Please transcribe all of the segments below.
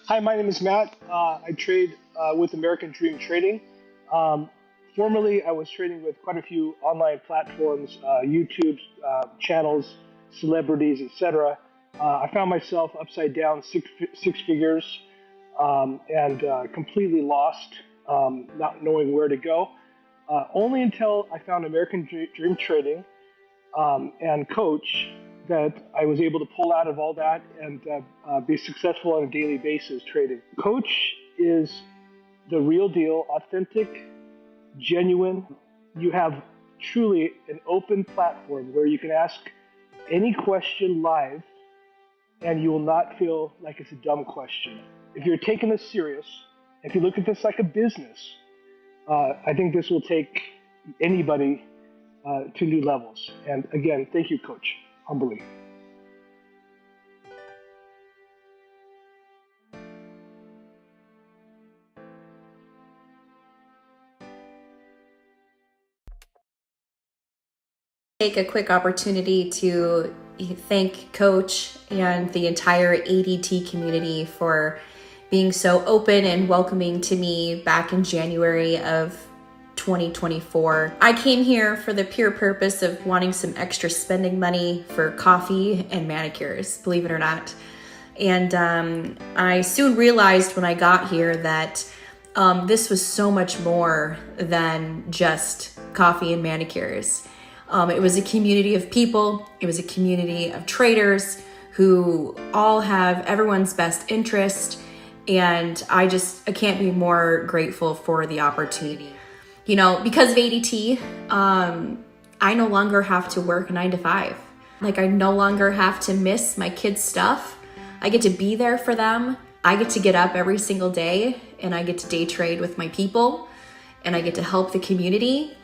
Hi, my name is Matt. I trade with American Dream Trading. Um, Formerly, I was trading with quite a few online platforms, YouTube channels, celebrities, etc. I found myself upside down six figures and completely lost, not knowing where to go. Only until I found American Dream Trading and coach that I was able to pull out of all that and be successful on a daily basis trading. Coach is the real deal, authentic, genuine. You have truly an open platform where you can ask any question live and you will not feel like it's a dumb question. If you're taking this serious, if you look at this like a business, I think this will take anybody to new levels. And again, thank you, Coach, humbly. Take a quick opportunity to thank Coach and the entire ADT community for being so open and welcoming to me back in January of 2024. I came here for the pure purpose of wanting some extra spending money for coffee and manicures, believe it or not. And I soon realized when I got here that this was so much more than just coffee and manicures. It was a community of people. It was a community of traders who all have everyone's best interest. And I can't be more grateful for the opportunity. You know, because of ADT, I no longer have to work 9 to 5. Like, I no longer have to miss my kids' stuff. I get to be there for them. I get to get up every single day and I get to day trade with my people and I get to help the community.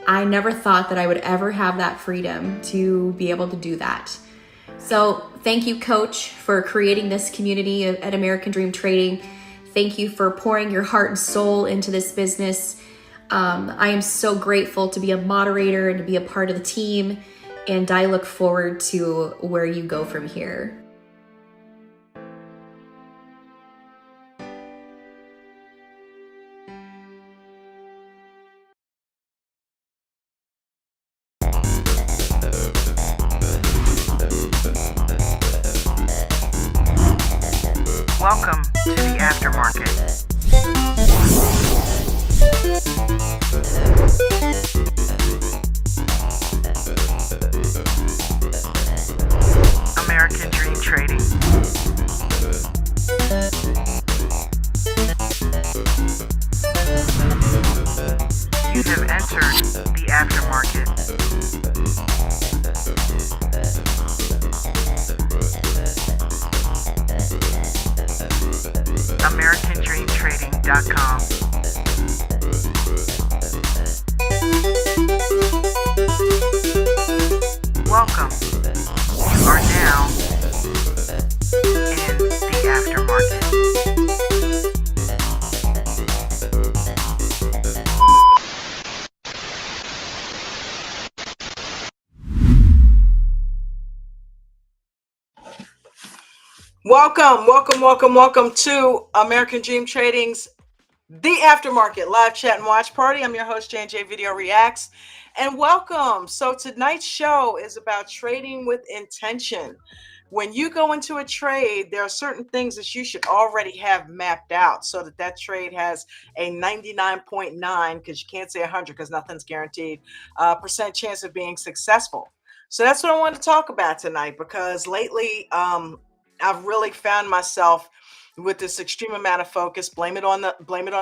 I never thought that I would ever have that freedom to be able to do that. So thank you, Coach, for creating this community at American Dream Trading. Thank you for pouring your heart and soul into this business. I am so grateful to be a moderator and to be a part of the team, and I look forward to where you go from here. Welcome to the Aftermarket. American Dream Trading. AftermarketTraining.com. Welcome. You are now in the Aftermarket. Welcome to American Dream Trading's The Aftermarket live chat and watch party. I'm your host, J&J Video Reacts, and welcome. So tonight's show is about trading with intention. When you go into a trade, there are certain things that you should already have mapped out so that that trade has a 99.9, because you can't say 100 because nothing's guaranteed, percent chance of being successful. So that's what I want to talk about tonight, because lately I've really found myself with this extreme amount of focus. Blame it on the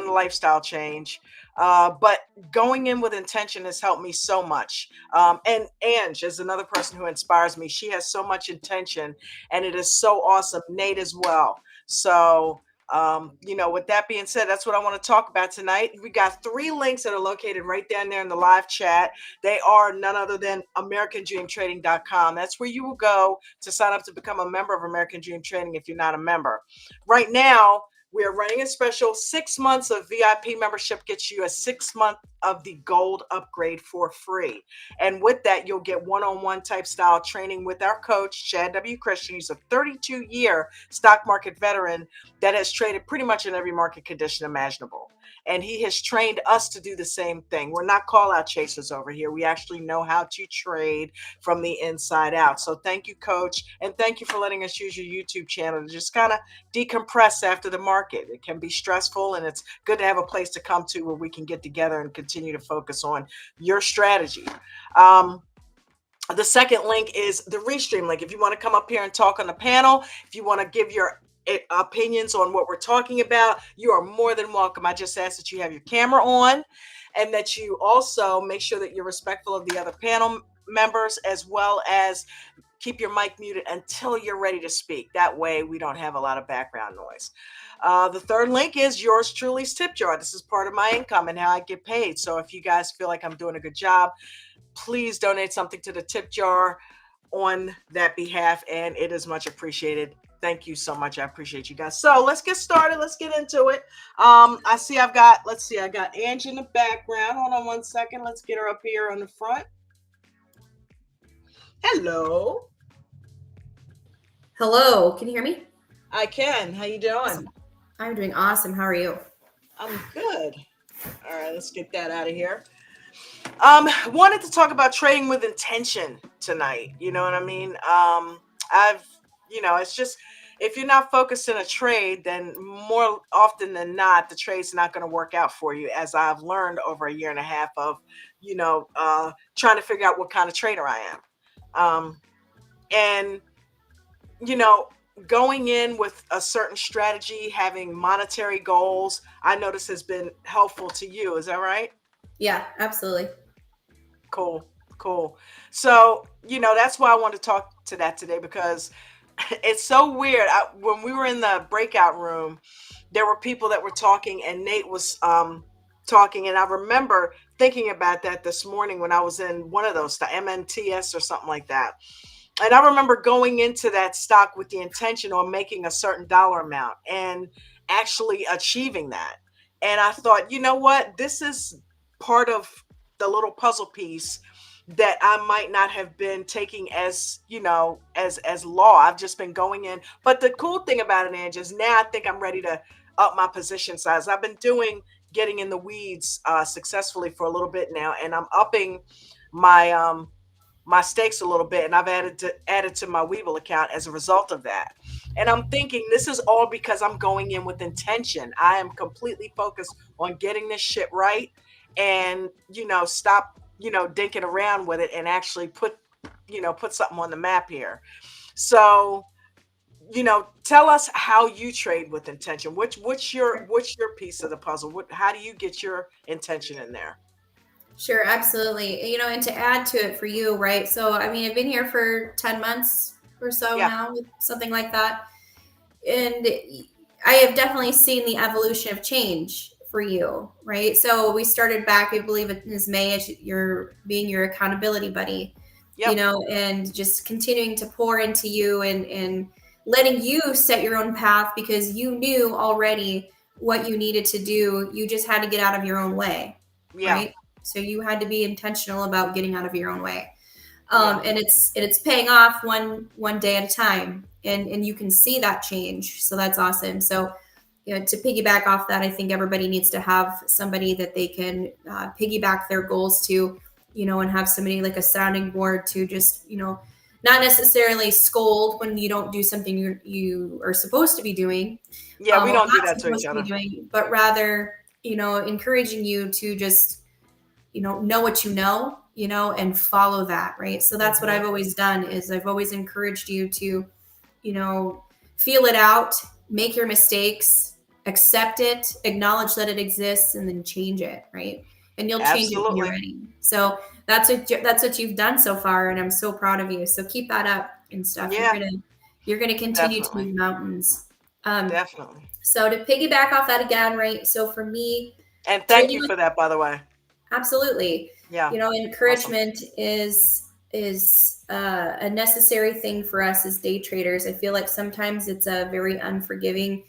lifestyle change. But going in with intention has helped me so much. And Ange is another person who inspires me. She has so much intention, and it is so awesome. Nate as well. So with that being said, that's what I want to talk about tonight. We got 3 links that are located right down there in the live chat. They are none other than AmericanDreamTrading.com. That's where you will go to sign up to become a member of American Dream Trading if you're not a member. Right now, we are running a special 6 months of VIP membership gets you a 6 month of the gold upgrade for free. And with that, you'll get one-on-one type style training with our coach, Chad W. Christian. He's a 32-year stock market veteran that has traded pretty much in every market condition imaginable. And he has trained us to do the same thing. We're not call-out chasers over here. We actually know how to trade from the inside out. So thank you, Coach. And thank you for letting us use your YouTube channel to just kind of decompress after the market. It can be stressful, and it's good to have a place to come to where we can get together and continue to focus on your strategy. The second link is the Restream link. If you want to come up here and talk on the panel, if you want to give your opinions on what we're talking about, you are more than welcome. I just ask that you have your camera on and that you also make sure that you're respectful of the other panel members, as well as keep your mic muted until you're ready to speak. That way we don't have a lot of background noise. The third link is yours truly's tip jar. This is part of my income and how I get paid. So if you guys feel like I'm doing a good job, please donate something to the tip jar on that behalf, and it is much appreciated. Thank you so much. I appreciate you guys. So let's get started. Let's get into it. I got Angie in the background. Hold on one second. Let's get her up here on the front. Hello. Hello, can you hear me? I can. How you doing? Awesome. I'm doing awesome. How are you? I'm good. All right, let's get that out of here. Wanted to talk about trading with intention tonight. You know what I mean? It's just, if you're not focused in a trade, then more often than not, the trade's not going to work out for you, as I've learned over a year and a half of, trying to figure out what kind of trader I am. Going in with a certain strategy, having monetary goals, I notice has been helpful to you. Is that right? Yeah, absolutely. Cool. So, that's why I wanted to talk to that today, because it's so weird. When we were in the breakout room, there were people that were talking, and Nate was talking. And I remember thinking about that this morning when I was in one of those, the MNTS or something like that. And I remember going into that stock with the intention on making a certain dollar amount and actually achieving that. And I thought, you know what? This is part of the little puzzle piece that I might not have been taking as law. I've just been going in. But the cool thing about it, Ange, is now I think I'm ready to up my position size. I've been getting in the weeds successfully for a little bit now, and I'm upping my stakes a little bit, and I've added to my Webull account as a result of that. And I'm thinking this is all because I'm going in with intention. I am completely focused on getting this shit right, and stop dinking around with it and actually put something on the map here. So tell us how you trade with intention. What's your piece of the puzzle? How do you get your intention in there? Sure, absolutely. And to add to it for you, right? So, I mean, I've been here for 10 months or so now, something like that. And I have definitely seen the evolution of change for you, right? So we started back, I believe it is May, as you're being your accountability buddy, Yep. and just continuing to pour into you and letting you set your own path because you knew already what you needed to do. You just had to get out of your own way, Yeah. right? So you had to be intentional about getting out of your own way. Yeah. And it's paying off one day at a time, and you can see that change. So that's awesome. So, to piggyback off that, I think everybody needs to have somebody that they can piggyback their goals to, and have somebody like a sounding board to just, not necessarily scold when you don't do something you are supposed to be doing, Yeah, we or don't do not that to each supposed to be other. doing, but rather, encouraging you to just know what and follow that, right? So that's what Mhm. I've always done is I've always encouraged you to, feel it out, make your mistakes, accept it, acknowledge that it exists, and then change it, right? And you'll change it when you're Absolutely. ready. So that's what you've done so far, and I'm so proud of you. So keep that up and stuff. You're Yeah, gonna you're gonna continue to definitely. move mountains. Um, Definitely. so to piggyback off that again, right? So for me, And thank trading you with for that, by the way. absolutely. Yeah. Awesome. Encouragement is a necessary thing for us as day traders. I feel like sometimes it's a very unforgiving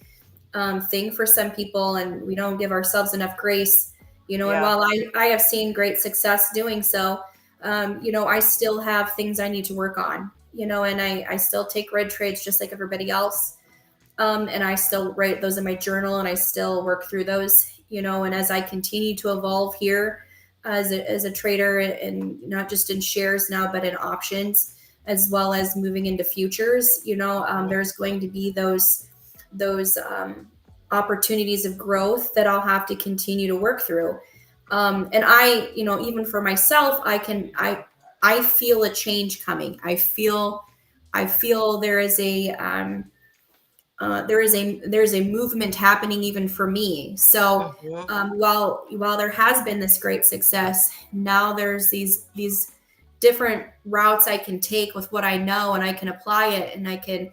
thing for some people, and we don't give ourselves enough grace. And Yeah. while I have seen great success doing so, I still have things I need to work on. And I still take red trades just like everybody else. And I still write those in my journal, and I still work through those. And as I continue to evolve here as a trader, and not just in shares now, but in options, as well as moving into futures, Mhm. there's going to be those opportunities of growth that I'll have to continue to work through. And I, even for myself, I feel a change coming. I feel there is a movement happening even for me. So Mhm. while there has been this great success, now there's these different routes I can take with what I know, and I can apply it, and I can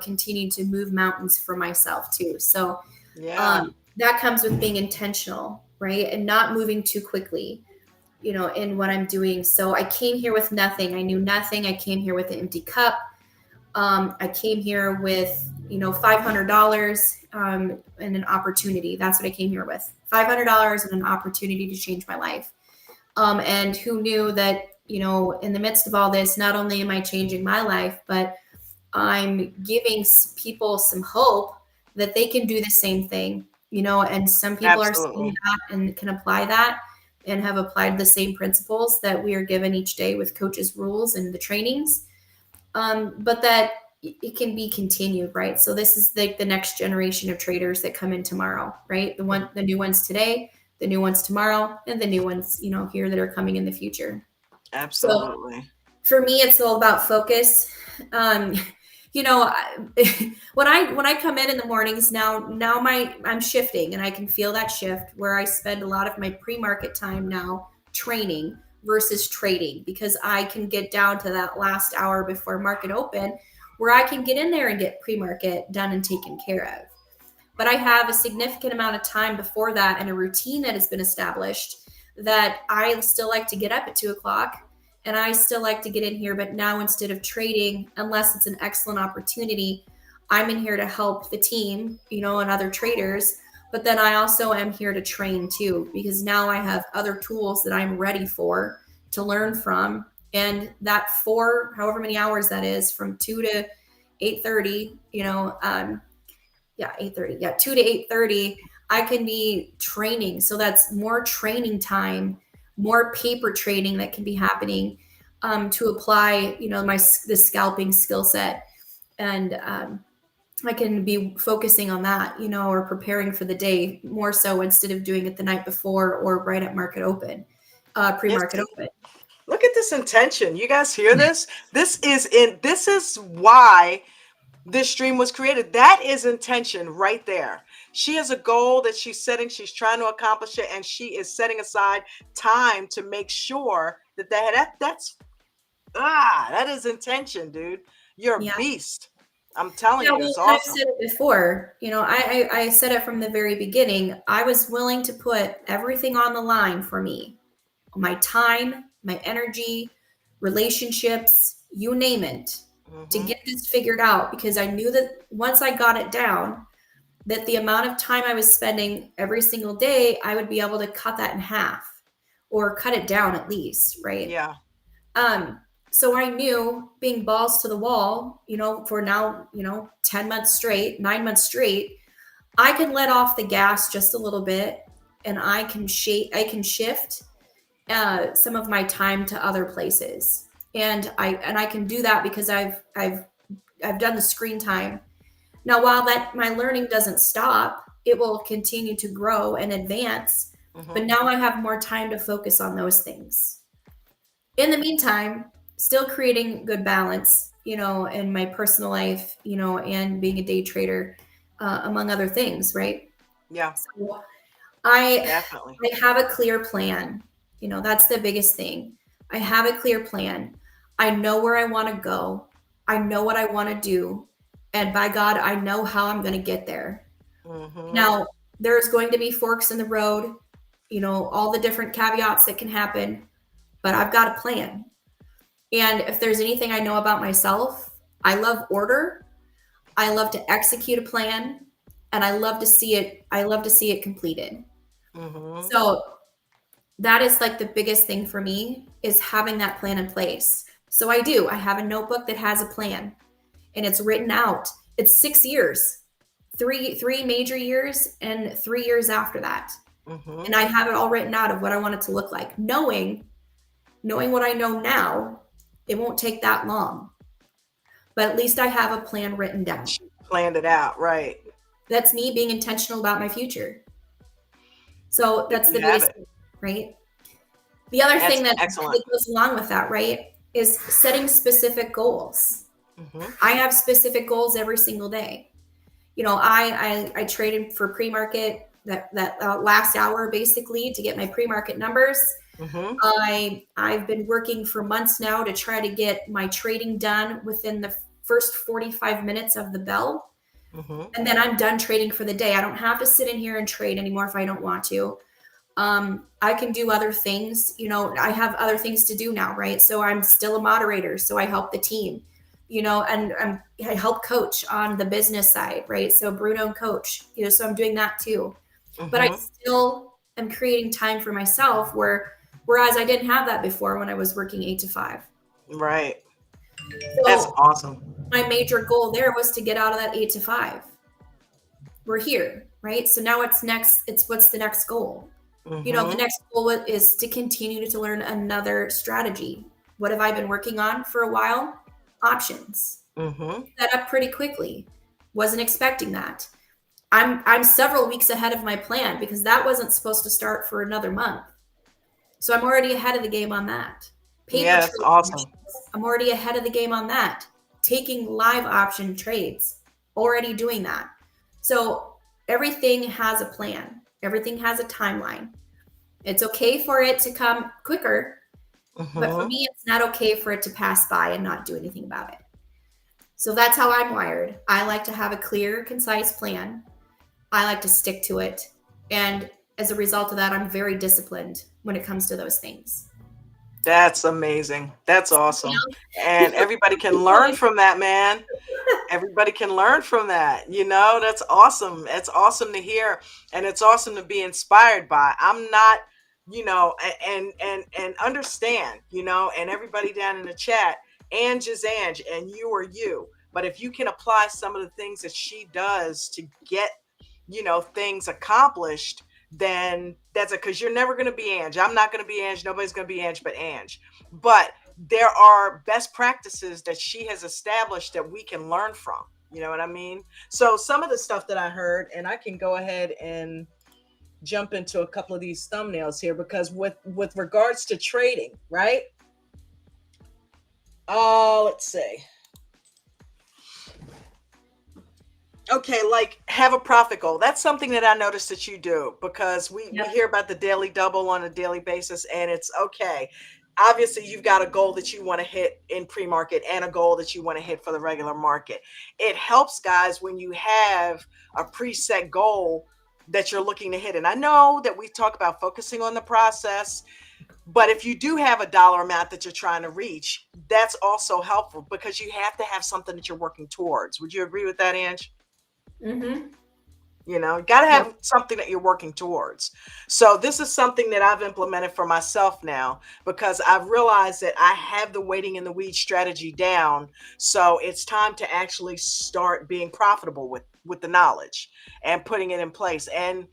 continue to move mountains for myself too. So Yeah. that comes with being intentional, right, and not moving too quickly. In what I'm doing. So I came here with nothing. I knew nothing. I came here with an empty cup. I came here with $500 and an opportunity. That's what I came here with: $500 and an opportunity to change my life. And who knew that in the midst of all this, not only am I changing my life, but I'm giving people some hope that they can do the same thing. And some people are seeing Absolutely. that and can apply that and have applied the same principles that we are given each day with coaches' rules and the trainings, but that it can be continued, right? So this is like the next generation of traders that come in tomorrow, right? The new ones today, the new ones tomorrow, and the new ones, here that are coming in the future. So Absolutely. for me, it's all about focus. Um, when I come in the mornings now I'm shifting, and I can feel that shift where I spend a lot of my pre-market time now training versus trading, because I can get down to that last hour before market open where I can get in there and get pre-market done and taken care of. But I have a significant amount of time before that and a routine that has been established that I still like to get up at 2 o'clock, and I still like to get in here. But now, instead of trading, unless it's an excellent opportunity, I'm in here to help the team, and other traders. But then I also am here to train too, because now I have other tools that I'm ready for to learn from. And that however many hours that is, from 2 to 8:30, yeah, 8:30, yeah, 2 to 8:30, I can be training. So that's more training time, more paper trading that can be happening, to apply the scalping skill set. And I can be focusing on that, or preparing for the day more so, instead of doing it the night before or right at market open, Yes. pre-market open. Look at this intention. You guys hear this? This is why this stream was created. That is intention right there. She has a goal that she's setting, she's trying to accomplish it, and she is setting aside time to make sure that is intention, dude. You're a Yeah. beast. I'm telling Yeah, you, well, it's and I've awesome. said it before. I said it from the very beginning. I was willing to put everything on the line for me, my time, my energy, relationships, you name it, to Mm-hmm. get this figured out because I knew that once I got it down, that the amount of time I was spending every single day, I would be able to cut that in half or cut it down at least, right? Yeah. Um, so I knew being balls to the wall, for now, 10 months straight, 9 months straight, I can let off the gas just a little bit and I can shift some of my time to other places. And I can do that because I've done the screen time. Now, while that my learning doesn't stop, it will continue to grow and advance. But Mm-hmm. now I have more time to focus on those things. In the meantime, still creating good balance, in my personal life, and being a day trader, among other things, right? Yeah, So I definitely. I have a clear plan. That's the biggest thing. I have a clear plan. I know where I want to go. I know what I want to do. And by God, I know how I'm going to get there. Mm-hmm. Now, there's going to be forks in the road, all the different caveats that can happen, but I've got a plan. And if there's anything I know about myself, I love order. I love to execute a plan, and I love to see it completed. Mm-hmm. So that is like the biggest thing for me is having that plan in place. So I have a notebook that has a plan and it's written out. It's 6 years, three major years and 3 years after that. Mm-hmm. And I have it all written out of what I want it to look like. Knowing what I know now, it won't take that long. But at least I have a plan written down. She planned it out, right? That's me being intentional about my future. So There that's the you have biggest it. thing, right? The other That's thing excellent. that goes along with that, right, is setting specific goals. Mm-hmm. I have specific goals every single day. I traded for pre-market that last hour basically to get my pre-market numbers. Mm-hmm. I've been working for months now to try to get my trading done within the first 45 minutes of the bell. Mm-hmm. And then I'm done trading for the day. I don't have to sit in here and trade anymore if I don't want to. I can do other things. I have other things to do now, right? So I'm still a moderator. So I help the team, and I help coach on the business side, right? So Bruno and coach, so I'm doing that too. But I Mm-hmm. still am creating time for myself whereas I didn't have that before when I was working 8 to 5. Right. That's So awesome. my major goal there was to get out of that 8 to 5. We're here, right? So now it's what's the next goal? The Mm-hmm. next goal is to continue to learn another strategy. What have I been working on for a while? Options. Mm-hmm. Set up pretty quickly. Wasn't expecting that. I'm several weeks ahead of my plan because that wasn't supposed to start for another month. So I'm already ahead of the game on that. Paper Yeah, that's trades, awesome. I'm already ahead of the game on that. Taking live option trades, already doing that. So everything has a plan. Everything has a timeline. It's okay for it to come quicker, but for Mm-hmm. me, it's not okay for it to pass by and not do anything about it. So that's how I'm wired. I like to have a clear, concise plan. I like to stick to it. And as a result of that, I'm very disciplined when it comes to those things. That's amazing. That's awesome. And Yeah. everybody can learn from that, man. Everybody can learn from that. That's awesome. It's awesome to hear, and it's awesome to be inspired by. I'm not, and understand, and everybody down in the chat, Ange is Ange, and you are you. But if you can apply some of the things that she does to get, things accomplished, then that's it. Because you're never going to be Ange. I'm not going to be Ange. Nobody's going to be Ange but Ange. But there are best practices that she has established that we can learn from. You know what I mean? So some of the stuff that I heard, and I can go ahead and jump into a couple of these thumbnails here, because with regards to trading, right? Let's see. Okay, like have a profit goal. That's something that I noticed that you do, because we Yep. hear about the daily double on a daily basis, and it's okay. obviously you've got a goal that you want to hit in pre-market and a goal that you want to hit for the regular market. It helps, guys, when you have a preset goal that you're looking to hit. And I know that we talk about focusing on the process, but if you do have a dollar amount that you're trying to reach, that's also helpful because you have to have something that you're working towards. Would you agree with that, Ange? Mm-hmm. You know, you got to have Yep. something that you're working towards. So this is something that I've implemented for myself now because I've realized that I have the waiting in the weeds strategy down. So it's time to actually start being profitable with the knowledge and putting it in place. And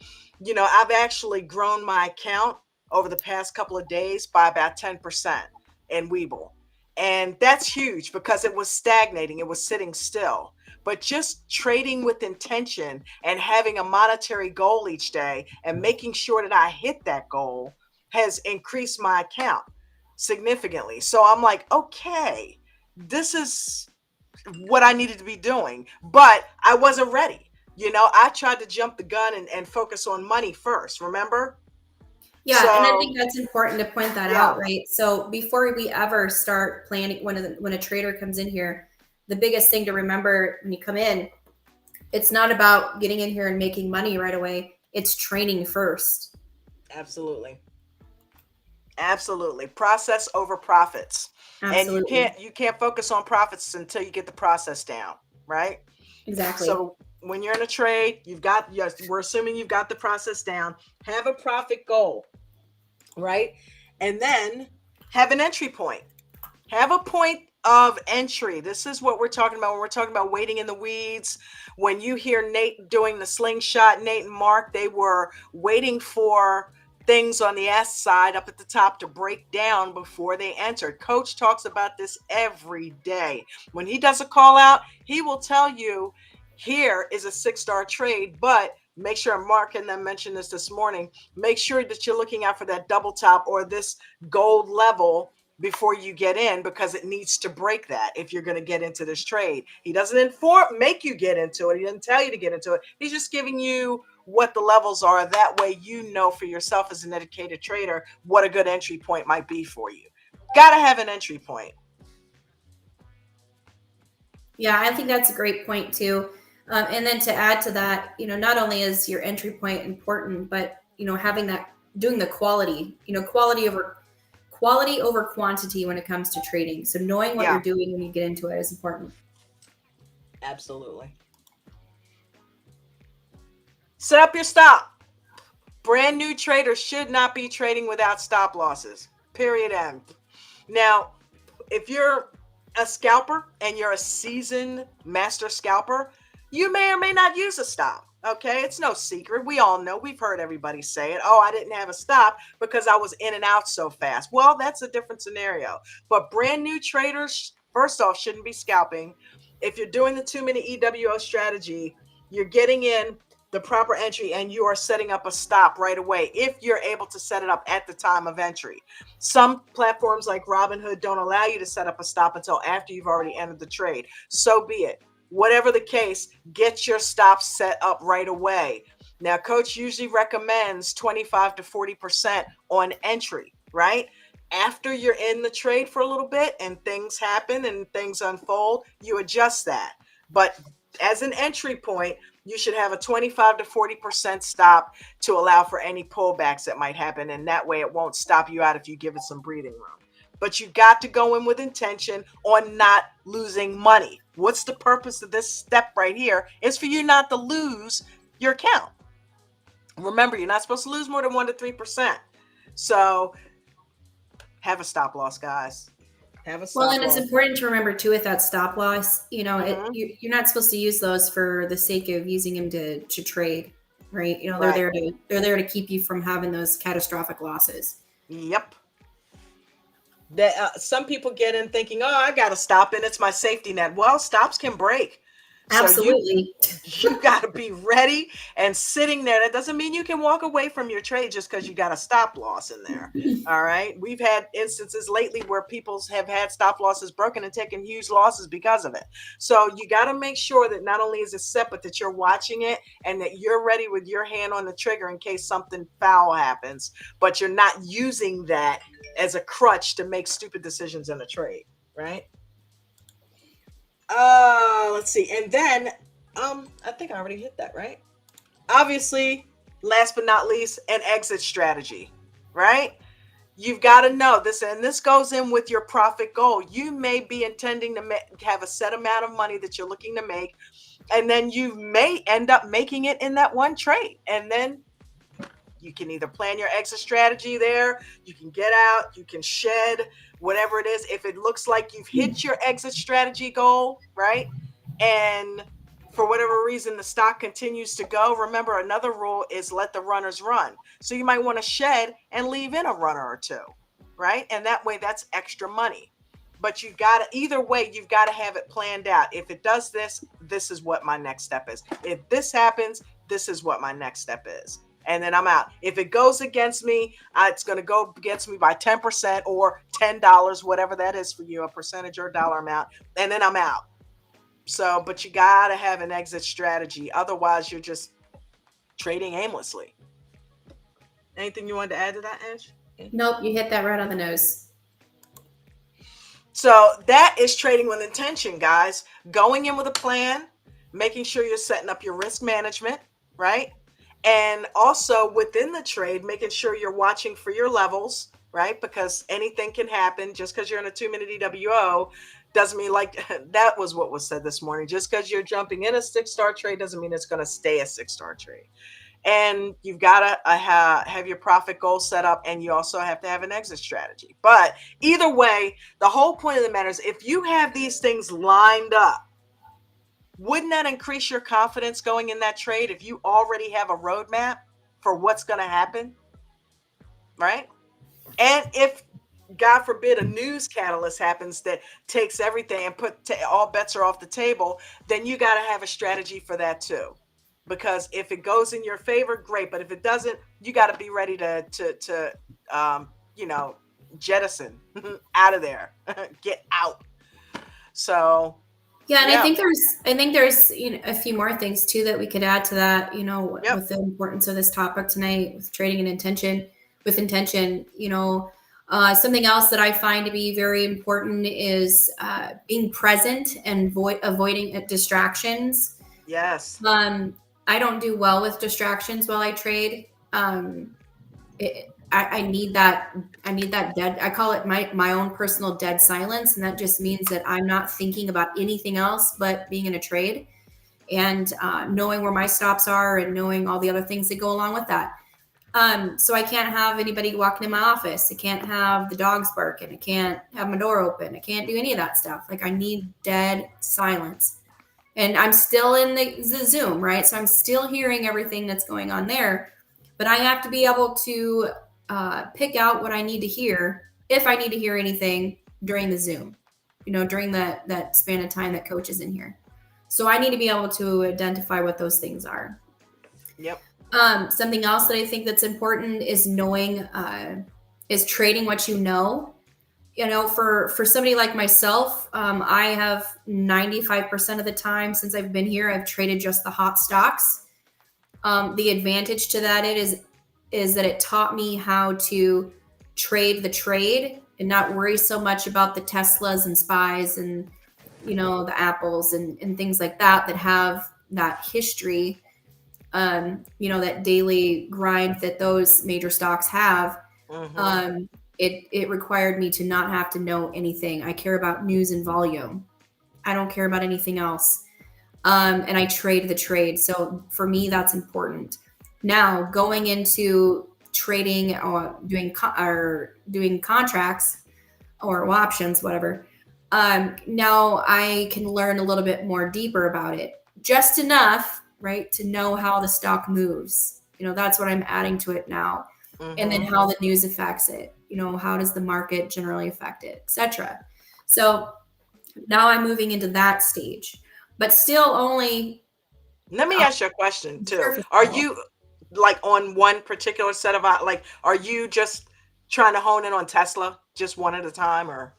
you know, I've actually grown my account over the past couple of days by about 10% in Weeble. And that's huge because it was stagnating, it was sitting still. But just trading with intention and having a monetary goal each day and making sure that I hit that goal has increased my account significantly. So I'm like, okay, this is what I needed to be doing, but I wasn't ready. You know, I tried to jump the gun and focus on money first, remember? Yeah, and I So, think that's important to point that yeah, out, right? So before we ever start planning, when a trader comes in here, the biggest thing to remember when you come in, it's not about getting in here and making money right away. It's training first. absolutely. Absolutely. Process over profits. And Absolutely. you can't focus on profits until you get the process down, right? Exactly. So when you're in a trade, you've got, yes, we're assuming you've got the process down. Have a profit goal, right? And then have an entry point. Have a point of entry. This is what we're talking about when we're talking about waiting in the weeds. When you hear Nate doing the slingshot, Nate and Mark, they were waiting for things on the S side up at the top to break down before they entered. Coach talks about this every day. When he does a call out, he will tell you here is a 6-star trade, but make sure Mark and them mentioned this morning. Make sure that you're looking out for that double top or this gold level before you get in because it needs to break that if you're going to get into this trade. He doesn't make you get into it. He doesn't tell you to get into it. He's just giving you what the levels are. That way you know for yourself as an educated trader what a good entry point might be for you. Got to have an entry point. Yeah, I think that's a great point too. And then to add to that, not only is your entry point important, but having that, doing the quality, quality over quantity when it comes to trading. So knowing what Yeah, you're doing when you get into it is important. absolutely. Set up your stop. Brand new traders should not be trading without stop losses. Period. End. Now, if you're a scalper and you're a seasoned master scalper, you may or may not use a stop. Okay, it's no secret. We all know, we've heard everybody say it. Oh, I didn't have a stop because I was in and out so fast. Well, that's a different scenario. But brand new traders, first off, shouldn't be scalping. If you're doing the 2-minute EWO strategy, you're getting in the proper entry and you are setting up a stop right away if you're able to set it up at the time of entry. Some platforms like Robinhood don't allow you to set up a stop until after you've already entered the trade. So be it. Whatever the case, get your stop set up right away. Now, coach usually recommends 25 to 40% on entry, right? After you're in the trade for a little bit and things happen and things unfold, you adjust that. But as an entry point, you should have a 25 to 40% stop to allow for any pullbacks that might happen. And that way it won't stop you out if you give it some breathing room. But you got to go in with intention on not losing money. What's the purpose of this step right here? Is for you not to lose your account. Remember, you're not supposed to lose more than 1 to 3%. So have a stop loss, guys. Have a stop Well, loss. and it's important to remember too with that stop loss, Mhm. you're not supposed to use those for the sake of using them to trade, right? Right. They're there to keep you from having those catastrophic losses. Yep. That some people get in thinking, oh, I got to stop and it's my safety net. Well, stops can break. So Absolutely. you got to be ready and sitting there. That doesn't mean you can walk away from your trade just because you got a stop loss in there. All right. We've had instances lately where people have had stop losses broken and taken huge losses because of it. So you got to make sure that not only is it set, but that you're watching it and that you're ready with your hand on the trigger in case something foul happens, but you're not using that as a crutch to make stupid decisions in a trade, right? Let's see. And then I think I already hit that, right? Obviously, last but not least, an exit strategy, right? You've got to know this, and this goes in with your profit goal. You may be intending to have a set amount of money that you're looking to make, and then you may end up making it in that one trade. And then you can either plan your exit strategy there, you can get out, you can shed, whatever it is. If it looks like you've hit your exit strategy goal, right? And for whatever reason the stock continues to go, remember, another rule is let the runners run. So you might want to shed and leave in a runner or two, right? And that way that's extra money. But you got to, either way, you've got to have it planned out. If it does this, this is what my next step is. If this happens, this is what my next step is. And then I'm out. If it goes against me, it's going to go against me by 10% or $10, whatever that is for you, a percentage or a dollar amount. And then I'm out. So, but you got to have an exit strategy. Otherwise, you're just trading aimlessly. Anything you wanted to add to that, Ash? Nope, you hit that right on the nose. So that is trading with intention, guys. Going in with a plan, making sure you're setting up your risk management, right? And also within the trade, making sure you're watching for your levels, right? Because anything can happen. Just because you're in a 2-minute EWO doesn't mean, like that was what was said this morning. Just because you're jumping in a 6-star trade doesn't mean it's going to stay a 6-star trade. And you've got to have your profit goal set up, and you also have to have an exit strategy. But either way, the whole point of the matter is if you have these things lined up, wouldn't that increase your confidence going in that trade if you already have a roadmap for what's going to happen, right? And if, God forbid, a news catalyst happens that takes everything and all bets are off the table, then you got to have a strategy for that too. Because if it goes in your favor, great. But if it doesn't, you got to be ready to jettison out of there, get out. So. Yeah, and I think there's a few more things too that we could add to that, with the importance of this topic tonight, with trading with intention. Something else that I find to be very important is being present and avoiding distractions. Yes. I don't do well with distractions while I trade. I need that dead, I call it my own personal dead silence. And that just means that I'm not thinking about anything else but being in a trade and knowing where my stops are and knowing all the other things that go along with that. So I can't have anybody walking in my office. I can't have the dogs barking. I can't have my door open. I can't do any of that stuff. Like, I need dead silence. And I'm still in the Zoom, right? So I'm still hearing everything that's going on there, but I have to be able to pick out what I need to hear, if I need to hear anything during the Zoom, during that span of time that coach is in here. So I need to be able to identify what those things are. Yep. Something else that I think that's important is is trading what you know. For somebody like myself, I have 95% of the time since I've been here, I've traded just the hot stocks. The advantage to that is that it taught me how to trade the trade and not worry so much about the Teslas and SPYs and, the Apples and things like that have that history, that daily grind that those major stocks have. Mm-hmm. It required me to not have to know anything. I care about news and volume. I don't care about anything else. And I trade the trade. So for me, that's important. Now, going into trading or doing contracts or options, whatever. Now I can learn a little bit more deeper about it, just enough, right, to know how the stock moves. That's what I'm adding to it now. Mm-hmm. And then how the news affects it. How does the market generally affect it, etc. So now I'm moving into that stage, but still only. Let me ask you a question too. Are you like on one particular set of, are you just trying to hone in on Tesla just one at a time, or?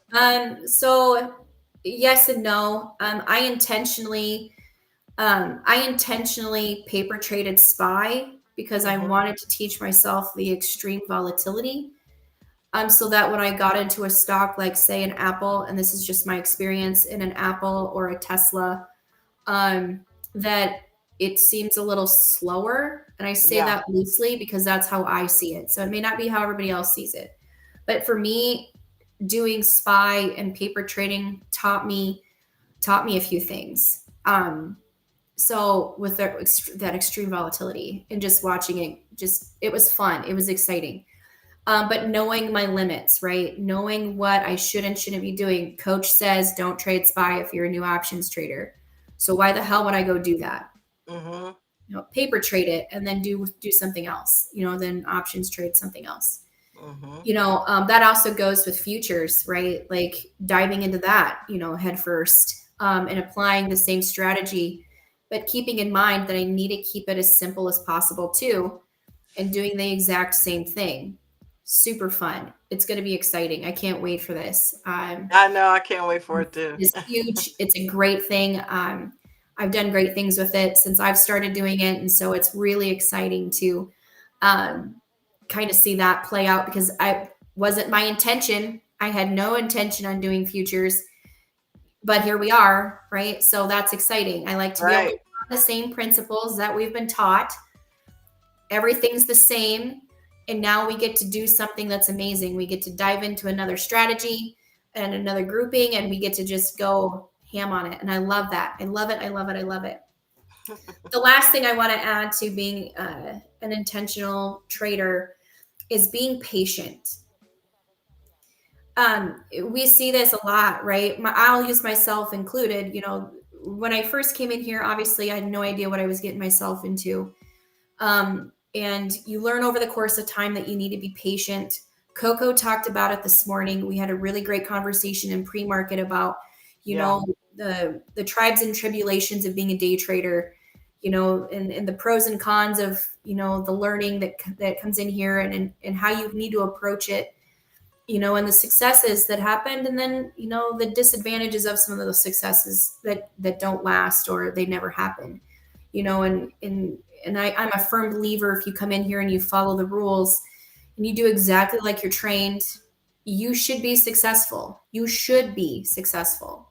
So yes and no. I intentionally paper traded SPY because I wanted to teach myself the extreme volatility. So that when I got into a stock, like say an Apple, and this is just my experience in an Apple or a Tesla, um, that it seems a little slower. And I say Yeah. that loosely because that's how I see it. So it may not be how everybody else sees it. But for me, doing spy and paper trading taught me a few things. So with that extreme volatility and just watching it, just it was fun. It was exciting. But knowing my limits, right? Knowing what I should and shouldn't be doing. Coach says don't trade SPY if you're a new options trader. So why the hell would I go do that? Mm-hmm. Paper trade it and then do something else. Then options trade something else. Mm-hmm. That also goes with futures, right? Like diving into that, head first, and applying the same strategy, but keeping in mind that I need to keep it as simple as possible too, and doing the exact same thing. Super fun. It's going to be exciting. I can't wait for this. I know. I can't wait for it too. It's huge. It's a great thing. I've done great things with it since I've started doing it. And so it's really exciting to um, kind of see that play out because I wasn't my intention. I had no intention on doing futures, but here we are, right? So that's exciting. I like to be able to Right. learn the same principles that we've been taught. Everything's the same. And now we get to do something that's amazing. We get to dive into another strategy and another grouping, and we get to just go ham on it. And I love that. I love it. I love it. I love it. The last thing I want to add to being an intentional trader is being patient. We see this a lot, right? I'll use myself included. When I first came in here, obviously I had no idea what I was getting myself into. And you learn over the course of time that you need to be patient. Coco talked about it this morning. We had a really great conversation in pre-market about, Yeah. the tribes and tribulations of being a day trader, and the pros and cons of, the learning that comes in here and how you need to approach it, and the successes that happened, and then, the disadvantages of some of those successes that don't last or they never happen, and I'm a firm believer if you come in here and you follow the rules and you do exactly like you're trained, you should be successful. You should be successful.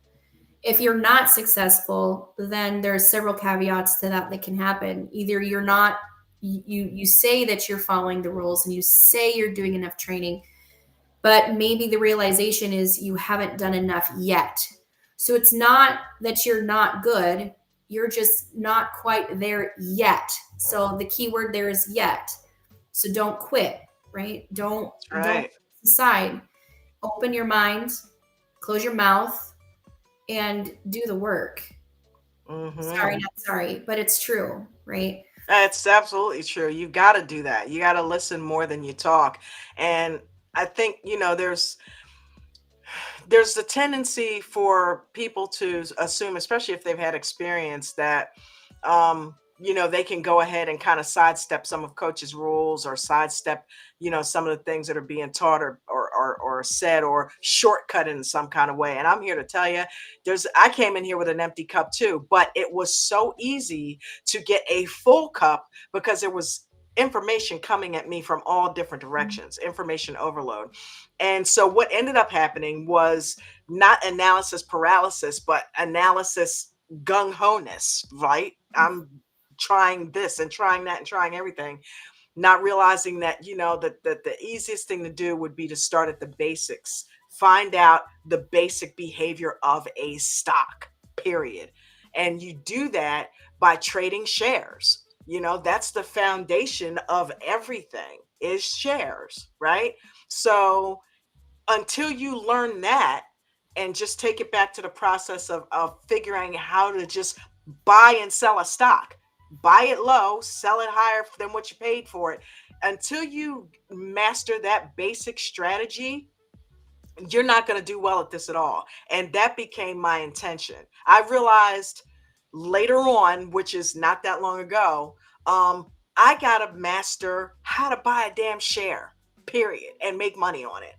If you're not successful, then there's several caveats to that can happen. Either you're not, you say that you're following the rules and you say you're doing enough training, but maybe the realization is you haven't done enough yet. So it's not that you're not good, you're just not quite there yet. So the key word there is yet. So don't quit, right? Don't Right. decide. Open your mind, close your mouth, and do the work. Sorry, Mm-hmm. not sorry, but it's true, right? That's absolutely true. You got to do that. You got to listen more than you talk. And I think, there's a tendency for people to assume, especially if they've had experience, that they can go ahead and kind of sidestep some of coach's rules or sidestep, some of the things that are being taught or said or shortcut in some kind of way. And I'm here to tell you, I came in here with an empty cup too, but it was so easy to get a full cup because there was information coming at me from all different directions, information overload. And so what ended up happening was not analysis paralysis, but analysis gung ho-ness, right? I'm trying this and trying that and trying everything, not realizing that, that the easiest thing to do would be to start at the basics, find out the basic behavior of a stock, period. And you do that by trading shares. That's the foundation of everything is shares, right? So until you learn that and just take it back to the process of figuring how to just buy and sell a stock, buy it low, sell it higher than what you paid for it. Until you master that basic strategy, you're not going to do well at this at all. And that became my intention. I realized later on, which is not that long ago, I got to master how to buy a damn share, period, and make money on it,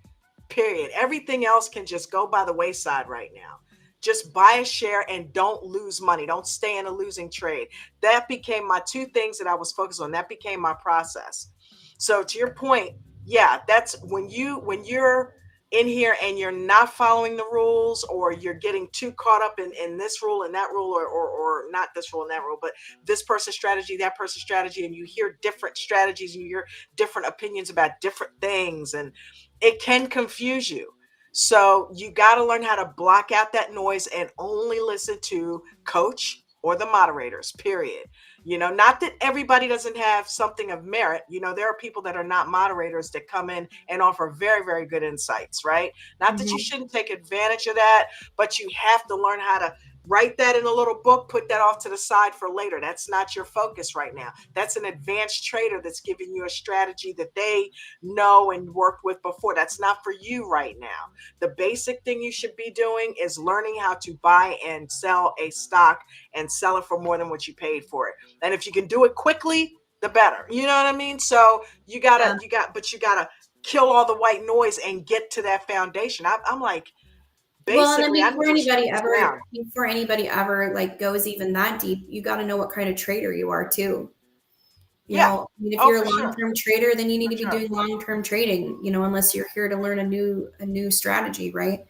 period. Everything else can just go by the wayside right now. Just buy a share and don't lose money. Don't stay in a losing trade. That became my two things that I was focused on. That became my process. So to your point, yeah, that's when you're in here and you're not following the rules, or you're getting too caught up in this rule and that rule, or not this rule and that rule, but this person's strategy, that person's strategy, and you hear different strategies and you hear different opinions about different things, and it can confuse you. So you got to learn how to block out that noise and only listen to coach or the moderators, period. Not that everybody doesn't have something of merit. There are people that are not moderators that come in and offer very, very good insights, right? Not that you Mhm. shouldn't take advantage of that, but you have to learn how to write that in a little book, put that off to the side for later. That's not your focus right now. That's an advanced trader that's giving you a strategy that they know and worked with before. That's not for you right now. The basic thing you should be doing is learning how to buy and sell a stock and sell it for more than what you paid for it. And if you can do it quickly, the better. You know what I mean? So Yeah. but you gotta kill all the white noise and get to that foundation. I'm like, Well, and then basically, I need to strip this down. before anybody ever like goes even that deep, you got to know what kind of trader you are too. Yeah. I mean, if Oh, you're for a sure. long-term trader, then you need For to be sure. doing long-term trading, unless you're here to learn a new strategy, right?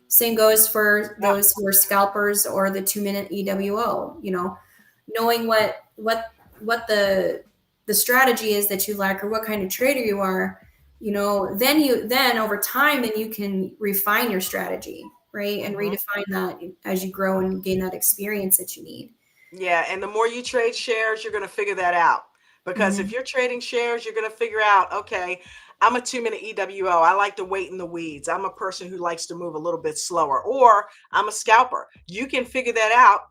Same goes for Yeah. those who are scalpers or the 2-minute EWO, knowing what the strategy is that you like or what kind of trader you are, then over time then you can refine your strategy, right? And Hmm. redefine that as you grow and gain that experience that you need. Yeah. And the more you trade shares, you're going to figure that out. Because if Mhm. you're trading shares, you're going to figure out, okay, I'm a 2-minute EWO. I like to wait in the weeds. I'm a person who likes to move a little bit slower, or I'm a scalper. You can figure that out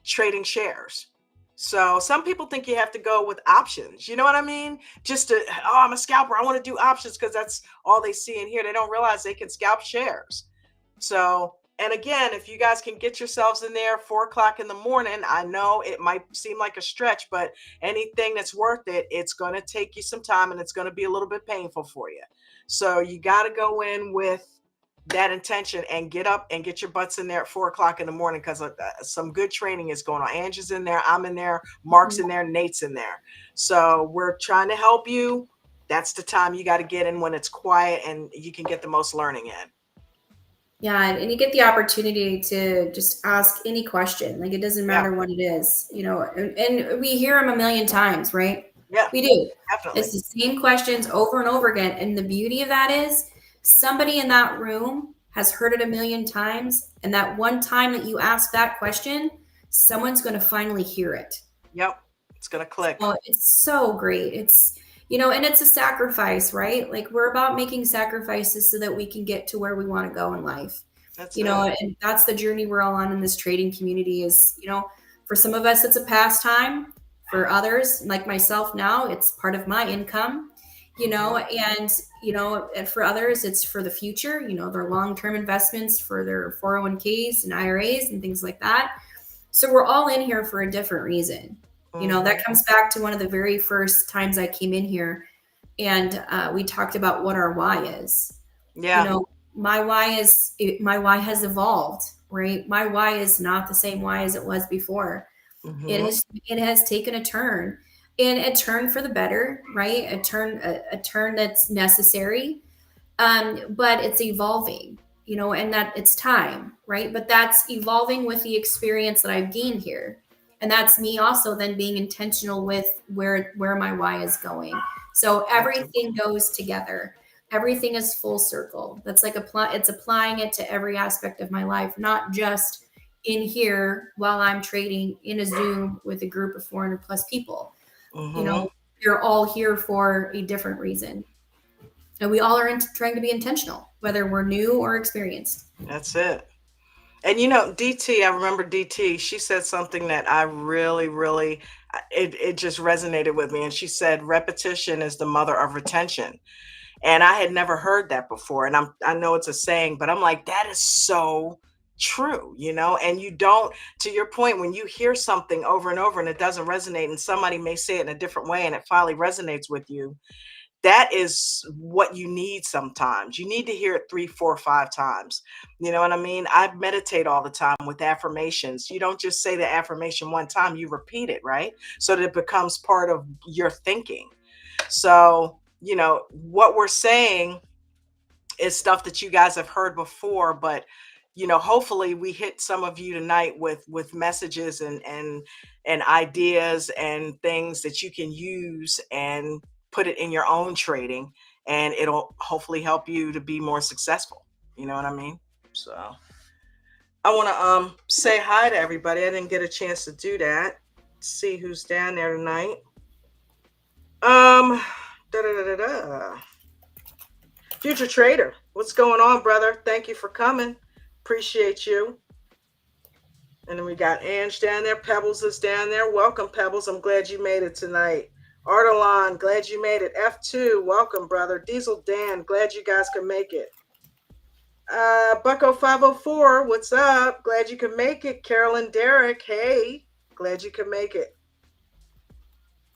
trading shares. So some people think you have to go with options. You know what I mean? Just to, oh, I'm a scalper. I want to do options because that's all they see in here. They don't realize they can scalp shares. So, and again, if you guys can get yourselves in there 4 o'clock in the morning, I know it might seem like a stretch, but anything that's worth it, it's going to take you some time and it's going to be a little bit painful for you. So you got to go in with that intention and get up and get your butts in there at 4 o'clock in the morning, because some good training is going on. Angie's in there, I'm in there, Mark's in there, Nate's in there. So we're trying to help you. That's the time you got to get in when it's quiet and you can get the most learning in. Yeah, and you get the opportunity to just ask any question. Like it doesn't Yeah. matter what it is, and we hear them a million times, right? Yeah, We do. definitely. It's the same questions over and over again. And the beauty of that is somebody in that room has heard it a million times. And that one time that you ask that question, someone's going to finally hear it. Yep. It's going to click. Oh, it's so great. And it's a sacrifice, right? Like we're about making sacrifices so that we can get to where we want to go in life. That's it. And that's the journey we're all on in this trading community is, for some of us, it's a pastime. For others, like myself now, it's part of my income, and for others, it's for the future, their long-term investments for their 401ks and IRAs and things like that. So we're all in here for a different reason. That comes back to one of the very first times I came in here, and we talked about what our why is. Yeah. My why has evolved, right? My why is not the same why as it was before. Mm-hmm. It has taken a turn, and a turn for the better, right? A turn that's necessary, but it's evolving, and that it's time, right? But that's evolving with the experience that I've gained here. And that's me also then being intentional with where my why is going. So everything goes together. Everything is full circle. That's like it's applying it to every aspect of my life, not just in here while I'm trading in a Zoom with a group of 400 plus people. Mm-hmm. You're all here for a different reason. And we all are trying to be intentional, whether we're new or experienced. That's it. And DT, I remember DT, she said something that I really, really, it just resonated with me. And she said, repetition is the mother of retention. And I had never heard that before. And I know it's a saying, but I'm like, that is so true, and you don't, to your point, when you hear something over and over and it doesn't resonate, and somebody may say it in a different way and it finally resonates with you, that is what you need. Sometimes you need to hear it 3, 4, 5 times. You know what I mean? I meditate all the time with affirmations. You don't just say the affirmation one time, you repeat it, right? So that it becomes part of your thinking. So what we're saying is stuff that you guys have heard before, but hopefully we hit some of you tonight with messages and ideas and things that you can use and put it in your own trading, and it'll hopefully help you to be more successful. You know what I mean? So I want to say hi to everybody. I didn't get a chance to do that. See who's down there tonight. Da da da da da. Future Trader, what's going on, brother? Thank you for coming. Appreciate you. And then we got Ange down there. Pebbles is down there. Welcome, Pebbles. I'm glad you made it tonight. Artelon, glad you made it. F2, welcome, brother. Diesel Dan, glad you guys could make it. Bucko 504, what's up? Glad you could make it. Carolyn Derrick, hey, glad you could make it.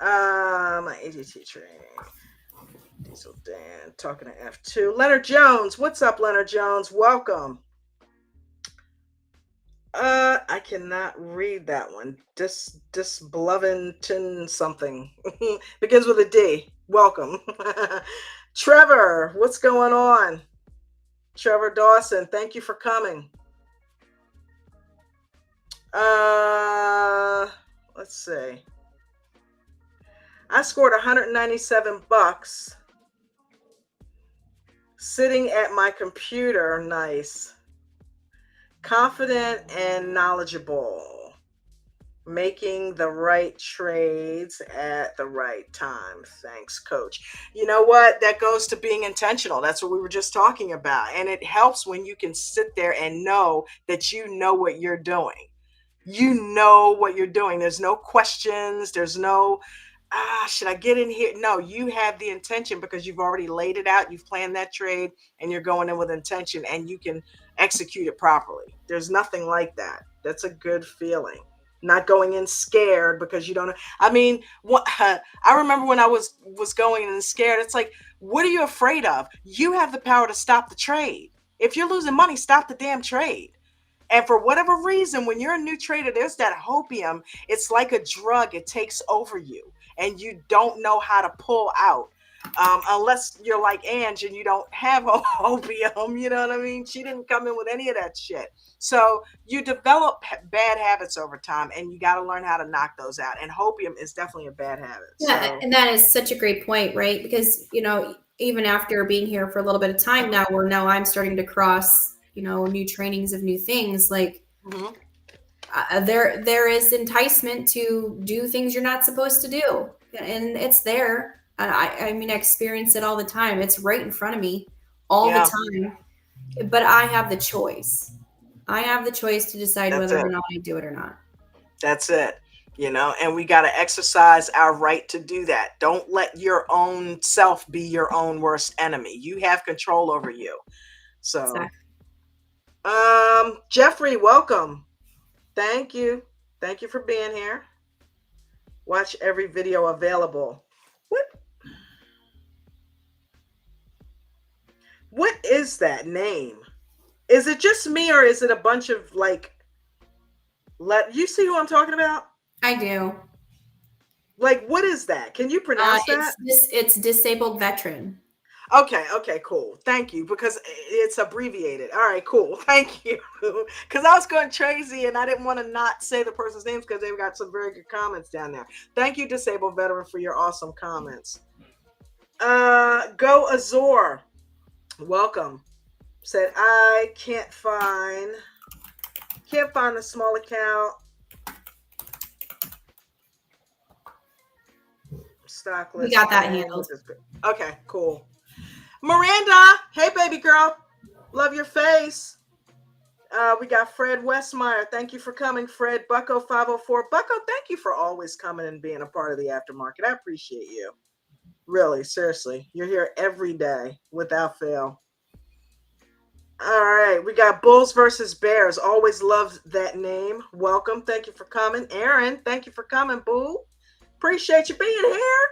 My AGT training. Diesel Dan, talking to F2. Leonard Jones, what's up, Leonard Jones? Welcome. I cannot read that one. Disbloventon something. Begins with a D. Welcome. Trevor, what's going on? Trevor Dawson, thank you for coming. Let's see. I scored 197 bucks sitting at my computer. Nice. Confident and knowledgeable. Making the right trades at the right time. Thanks, coach. You know what? That goes to being intentional. That's what we were just talking about. And it helps when you can sit there and know that you know what you're doing. You know what you're doing. There's no questions. There's no, should I get in here? No, you have the intention because you've already laid it out. You've planned that trade and you're going in with intention and you can execute it properly. There's nothing like that. That's a good feeling. Not going in scared because you don't know. I mean, I remember when I was going in scared, it's like, what are you afraid of? You have the power to stop the trade. If you're losing money, stop the damn trade. And for whatever reason, when you're a new trader, there's that hopium. It's like a drug. It takes over you and you don't know how to pull out. Unless you're like Ange and you don't have opium, you know what I mean? She didn't come in with any of that shit. So you develop bad habits over time and you got to learn how to knock those out. And opium is definitely a bad habit. Yeah, so. And that is such a great point, right? Because, even after being here for a little bit of time now, where now I'm starting to cross, new trainings of new things, like there is enticement to do things you're not supposed to do. And it's there. I mean, I experience it all the time. It's right in front of me all the time. But I have the choice. I have the choice to decide whether or not I do it or not. That's it. And we got to exercise our right to do that. Don't let your own self be your own worst enemy. You have control over you. So, exactly. Jeffrey, welcome. Thank you. Thank you for being here. Watch every video available. What is that name? Is it just me or is it a bunch of you see who I'm talking about? I do. What is that? Can you pronounce that? It's disabled veteran. Okay, cool. Thank you, because it's abbreviated. All right, cool. Thank you. Because I was going crazy and I didn't want to not say the person's names because they've got some very good comments down there. Thank you, disabled veteran, for your awesome comments. Go Azor. Welcome. Said I can't find the small account. Stock list. We got that handled. Okay, cool. Miranda, hey baby girl, love your face. We got Fred Westmeyer. Thank you for coming, Fred. Bucko 504. Bucko, thank you for always coming and being a part of the aftermarket. I appreciate you. Really, seriously. You're here every day without fail. All right, we got Bulls versus Bears. Always loved that name. Welcome. Thank you for coming. Aaron, thank you for coming, boo. Appreciate you being here.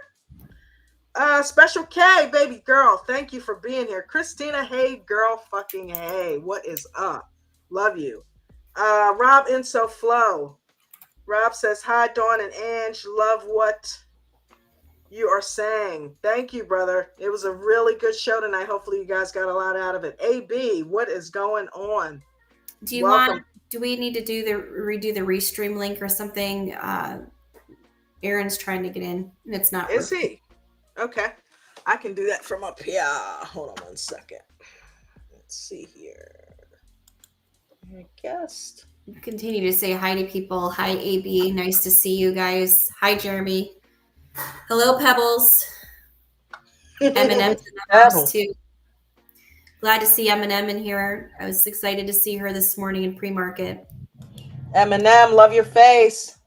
Special K, baby girl. Thank you for being here. Christina, hey, girl, fucking hey. What is up? Love you. Rob Inso Flow. Rob says, hi, Dawn and Ange. Love what You are saying. Thank you, brother. It was a really good show tonight. Hopefully, you guys got a lot out of it. AB, what is going on? Do you want? Welcome. Do we need to redo the restream link or something? Aaron's trying to get in and it's not Is working. he? Okay. I can do that from up here. Hold on one second. Let's see here. I guess. Continue to say hi to people. Hi, AB. Nice to see you guys. Hi, Jeremy. Hello, Pebbles. Eminem's in the house too. Glad to see Eminem in here. I was excited to see her this morning in pre-market. Eminem, love your face.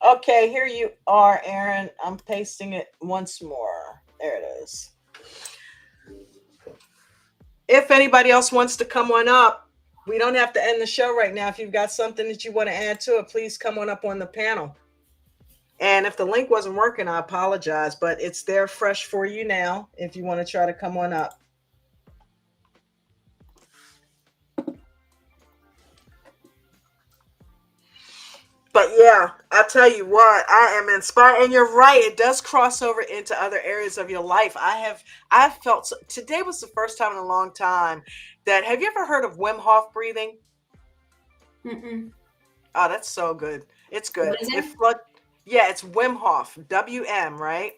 Okay, here you are, Aaron. I'm pasting it once more. There it is. If anybody else wants to come on up, we don't have to end the show right now. If you've got something that you want to add to it, please come on up on the panel. And if the link wasn't working, I apologize, but it's there fresh for you now if you want to try to come on up. But yeah, I tell you what, I am inspired, and you're right. It does cross over into other areas of your life. I've felt today was the first time in a long time that. Have you ever heard of Wim Hof breathing? Mm-mm. Oh, that's so good. It's good. What is it? Yeah, it's Wim Hof, WM, right?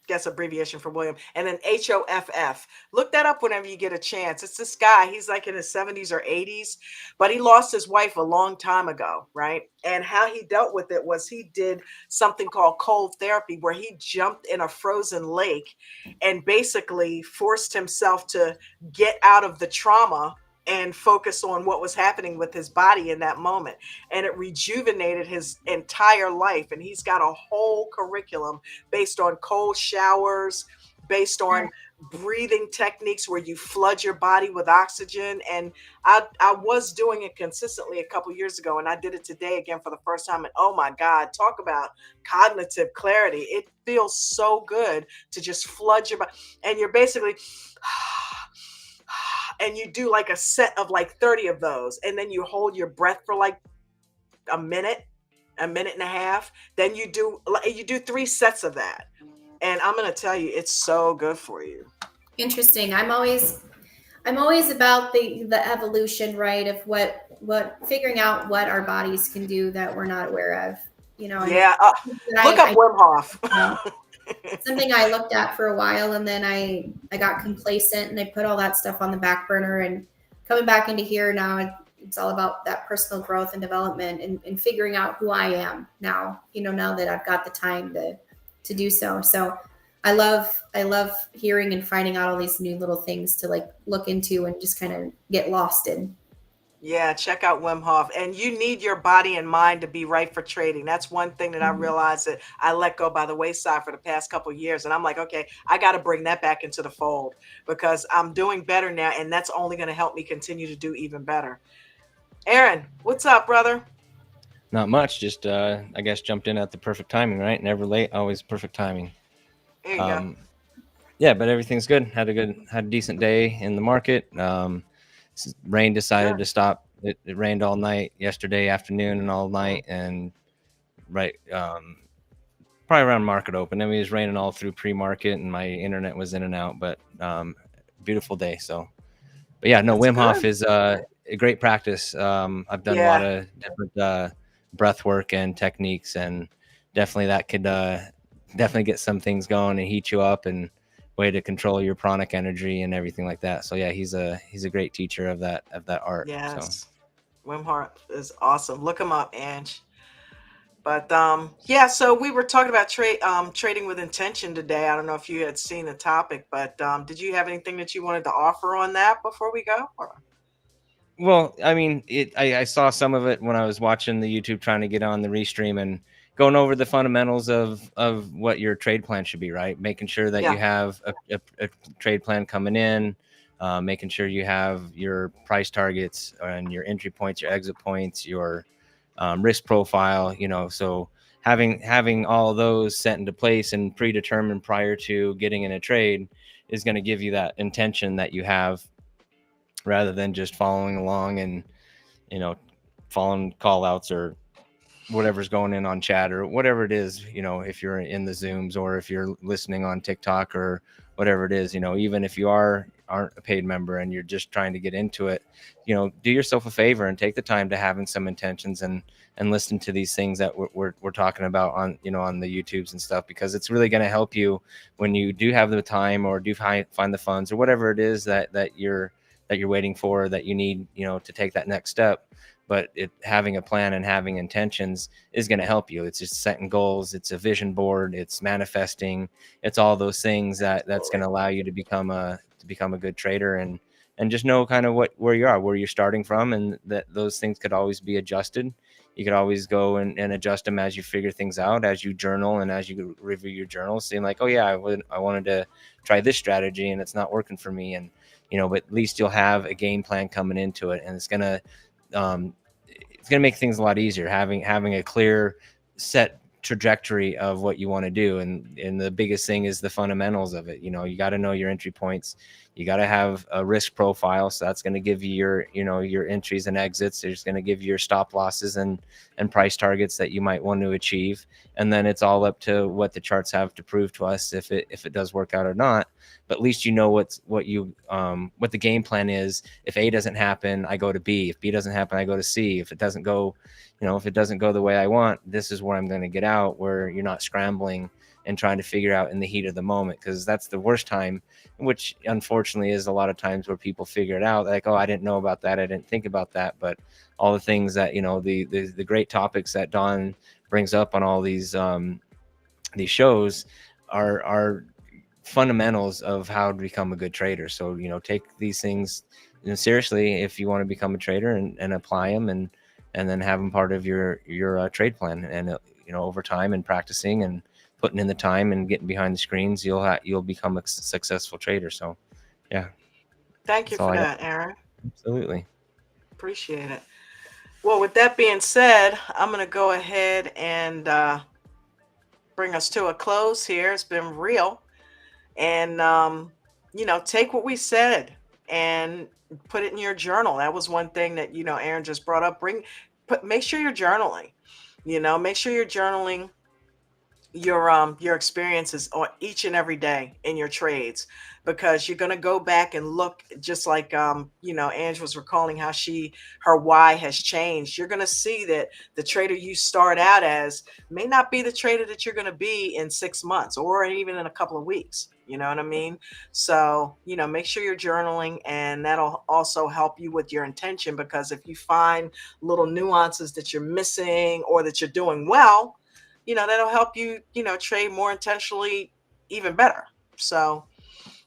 Guess abbreviation for William, and then HOFF. Look that up whenever you get a chance. It's this guy. He's like in his 70s or 80s, but he lost his wife a long time ago, right? And how he dealt with it was he did something called cold therapy, where he jumped in a frozen lake and basically forced himself to get out of the trauma and focus on what was happening with his body in that moment. And it rejuvenated his entire life. And he's got a whole curriculum based on cold showers, based on breathing techniques where you flood your body with oxygen. And I was doing it consistently a couple years ago, and I did it today again for the first time. And oh my God, talk about cognitive clarity. It feels so good to just flood your body. And you're basically and you do like a set of like 30 of those, and then you hold your breath for like a minute and a half. Then you do 3 sets of that, and I'm gonna tell you, it's so good for you. Interesting. I'm always about the evolution, right, of what figuring out what our bodies can do that we're not aware of, you know. Yeah, look up Wim Hof. Something I looked at for a while, and then I got complacent and I put all that stuff on the back burner. And coming back into here now, it's all about that personal growth and development, and figuring out who I am now, you know, now that I've got the time to do so. So I love hearing and finding out all these new little things to like look into and just kind of get lost in. Yeah, check out Wim Hof. And you need your body and mind to be right for trading. That's one thing that I realized that I let go by the wayside for the past couple of years. And I'm like, okay, I got to bring that back into the fold, because I'm doing better now. And that's only going to help me continue to do even better. Aaron, what's up, brother? Not much. Just, I guess, jumped in at the perfect timing, right? Never late, always perfect timing. There you go. Yeah, but everything's good. Had a decent day in the market. Rain decided to stop. It rained all night yesterday afternoon and all night, and probably around market open. I mean, it was raining all through pre-market, and my internet was in and out. But beautiful day. So, but yeah, no, Wim Hof is a great practice. I've done a lot of different breath work and techniques, and definitely that could definitely get some things going and heat you up, and way to control your pranic energy and everything like that. So yeah, he's a great teacher of that art. Yes. So. Wim Hof is awesome. Look him up, Ange. But yeah, so we were talking about trading with intention today. I don't know if you had seen the topic, but did you have anything that you wanted to offer on that before we go? Well, I mean, I saw some of it when I was watching the YouTube, trying to get on the restream and going over the fundamentals of what your trade plan should be, right? Making sure that you have a trade plan coming in, making sure you have your price targets and your entry points, your exit points, your risk profile, you know. So having all of those set into place and predetermined prior to getting in a trade is going to give you that intention that you have, rather than just following along and, you know, following call outs or whatever's going in on chat or whatever it is, you know, if you're in the Zooms or if you're listening on TikTok or whatever it is, you know, even if you aren't a paid member and you're just trying to get into it, you know, do yourself a favor and take the time to having some intentions and listen to these things that we're talking about on, you know, on the YouTubes and stuff, because it's really going to help you when you do have the time or do find the funds or whatever it is that you're waiting for, that you need, you know, to take that next step. But having a plan and having intentions is going to help you. It's just setting goals. It's a vision board. It's manifesting. It's all those things that's going to allow you to become a good trader and just know kind of where you are, where you're starting from, and that those things could always be adjusted. You could always go and adjust them as you figure things out, as you journal and as you review your journal, seeing like, oh yeah, I wanted to try this strategy and it's not working for me. And, you know, but at least you'll have a game plan coming into it, and it's going to make things a lot easier having a clear set trajectory of what you want to do. And the biggest thing is the fundamentals of it. You know, you got to know your entry points. You got to have a risk profile. So that's going to give you your, you know, your entries and exits. It's going to give you your stop losses and price targets that you might want to achieve. And then it's all up to what the charts have to prove to us if it does work out or not. But at least you know what the game plan is. If A doesn't happen, I go to B. If B doesn't happen, I go to C. If it doesn't go, you know, if it doesn't go the way I want, this is where I'm going to get out, where you're not scrambling and trying to figure out in the heat of the moment, because that's the worst time, which unfortunately is a lot of times where people figure it out, like, oh, I didn't know about that, I didn't think about that. But all the things that, you know, the great topics that Don brings up on all these shows are fundamentals of how to become a good trader. So, you know, take these things, you know, seriously if you want to become a trader, and apply them and then have them part of your trade plan. And you know, over time and practicing and putting in the time and getting behind the screens, you'll become a successful trader. So yeah, Thank you for that, Aaron. Absolutely. Appreciate it. Well, with that being said, I'm going to go ahead and bring us to a close here. It's been real. And, you know, take what we said and put it in your journal. That was one thing that, you know, Aaron just brought up. Make sure you're journaling, you know, make sure you're journaling your experiences on each and every day in your trades, because you're going to go back and look, just like you know, Ange was recalling how her why has changed. You're going to see that the trader you start out as may not be the trader that you're going to be in 6 months or even in a couple of weeks. You know what I mean? So, you know, make sure you're journaling, and that'll also help you with your intention, because if you find little nuances that you're missing or that you're doing well, you know, that'll help you, you know, trade more intentionally, even better. So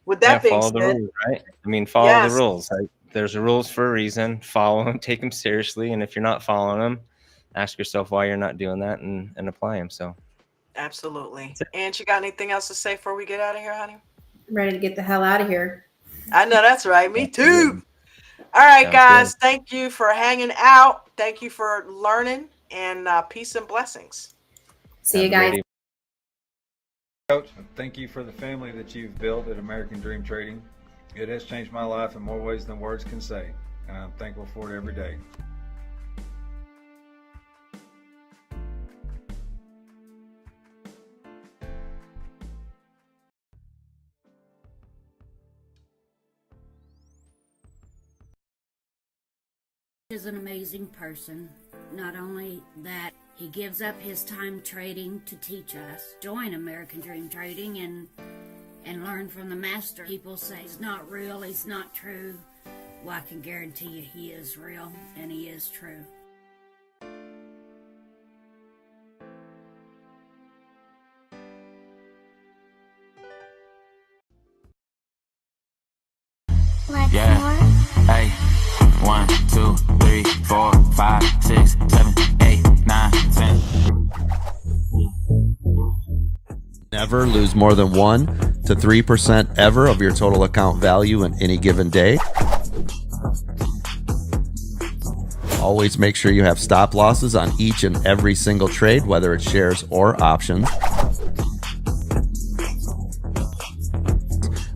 with that being follow said, the rules, right? I mean, follow the rules. Like, there's rules for a reason. Follow them, take them seriously. And if you're not following them, ask yourself why you're not doing that and apply them. So absolutely. And you got anything else to say before we get out of here, honey? I'm ready to get the hell out of here. I know that's right. Me too. All right, Sounds guys. good. Thank you for hanging out. Thank you for learning, and peace and blessings. See you guys. Coach, thank you for the family that you've built at American Dream Trading. It has changed my life in more ways than words can say, and I'm thankful for it every day. Is an amazing person. Not only that, he gives up his time trading to teach us. Join American Dream Trading and learn from the master. People say he's not real, he's not true. Well, I can guarantee you he is real and he is true. Yeah. Hey. 1, 2, 3, 4, 5, 6, 7, 8, 9, 10. Never lose more than 1 to 3% ever of your total account value in any given day. Always make sure you have stop losses on each and every single trade, whether it's shares or options.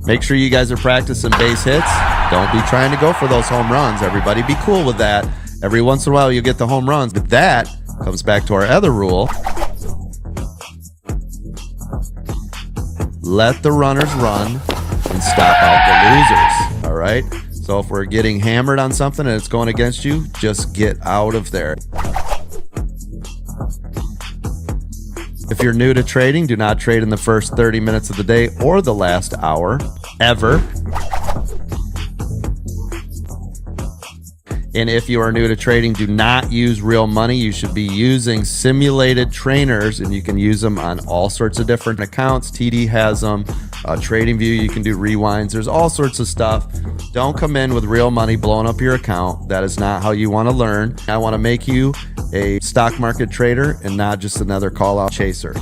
Make sure you guys are practicing base hits. Don't be trying to go for those home runs. Everybody be cool with that. Every once in a while you get the home runs, but that Comes back to our other rule. Let the runners run and stop out the losers. All right? So if we're getting hammered on something and it's going against you, just get out of there. If you're new to trading, do not trade in the first 30 minutes of the day or the last hour, ever. And if you are new to trading, do not use real money. You should be using simulated trainers, and you can use them on all sorts of different accounts. TD has them. TradingView, you can do rewinds. There's all sorts of stuff. Don't come in with real money blowing up your account. That is not how you want to learn. I want to make you a stock market trader and not just another call-out chaser.